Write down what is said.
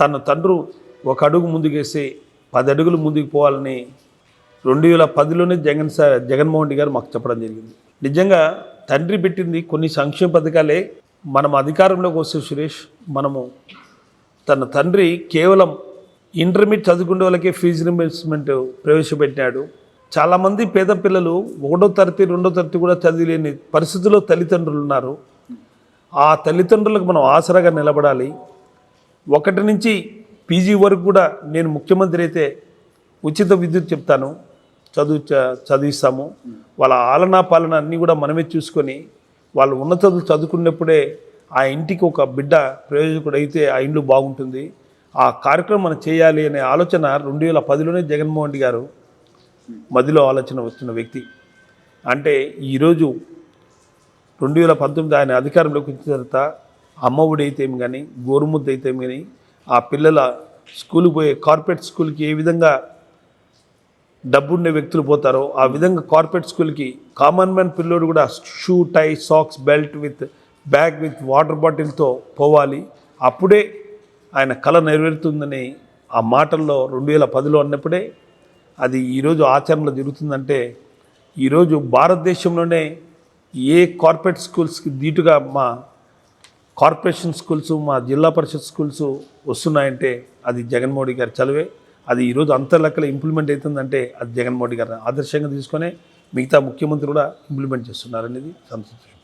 తన తండ్రి ఒక అడుగు ముందుకేసి 10 అడుగులు ముందుకు పోవాలని 2010లోనే జగన్మోహన్ రెడ్డి గారు మాకు చెప్పడం జరిగింది. నిజంగా తండ్రి పెట్టింది కొన్ని సంక్షేమ పథకాలే. మనం అధికారంలోకి వస్తే సురేష్, మనము తన తండ్రి కేవలం ఇంటర్మీడియట్ చదువుకునే వాళ్ళకే ఫీజు రింబర్స్మెంట్ ప్రవేశపెట్టినాడు. చాలామంది పేద పిల్లలు 1వ తరగతి 2వ తరగతి కూడా చదివలేని పరిస్థితుల్లో తల్లిదండ్రులు ఉన్నారు. ఆ తల్లిదండ్రులకు మనం ఆసరాగా నిలబడాలి. 1 నుంచి పీజీ వరకు కూడా నేను ముఖ్యమంత్రి అయితే ఉచిత విద్యుత్ చెప్తాను, చదివిస్తాము. వాళ్ళ ఆలనా పాలన అన్నీ కూడా మనమే చూసుకొని వాళ్ళు ఉన్నత చదువు చదువుకున్నప్పుడే ఆ ఇంటికి ఒక బిడ్డ ప్రయోజకుడు అయితే ఆ ఇండ్లు బాగుంటుంది. ఆ కార్యక్రమం మనం చేయాలి అనే ఆలోచన 2010లోనే జగన్మోహన్ రెడ్డి గారు మధ్యలో ఆలోచన వచ్చిన వ్యక్తి. అంటే ఈరోజు 2019 ఆయన అధికారంలోకి వచ్చిన తర్వాత అమ్మఒడి అయితే ఏమి కానీ, గోరుముద్ద అయితే ఏమి కానీ, ఆ పిల్లల స్కూల్కి పోయే కార్పొరేట్ స్కూల్కి ఏ విధంగా డబ్బుండే వ్యక్తులు పోతారో ఆ విధంగా కార్పొరేట్ స్కూల్కి కామన్ మ్యాన్ పిల్లోడు కూడా shoe, tie, socks, belt with bag with water బాటిల్తో పోవాలి. అప్పుడే ఆయన కళ నెరవేరుతుందని ఆ మాటల్లో 2010లో అన్నప్పుడే అది ఈరోజు ఆచరణలో జరుగుతుందంటే, ఈరోజు భారతదేశంలోనే ఏ కార్పొరేట్ స్కూల్స్కి ధీటుగా మా కార్పొరేషన్ స్కూల్స్, మా జిల్లా పరిషత్ స్కూల్స్ వస్తున్నాయంటే అది జగన్మోహన్ రెడ్డి గారి చలవే. అది ఈరోజు అంత లెక్కల ఇంప్లిమెంట్ అవుతుందంటే అది జగన్మోహన్ రెడ్డి గారు ఆదర్శంగా తీసుకొని మిగతా ముఖ్యమంత్రి కూడా ఇంప్లిమెంట్ చేస్తున్నారనేది సంతోషం.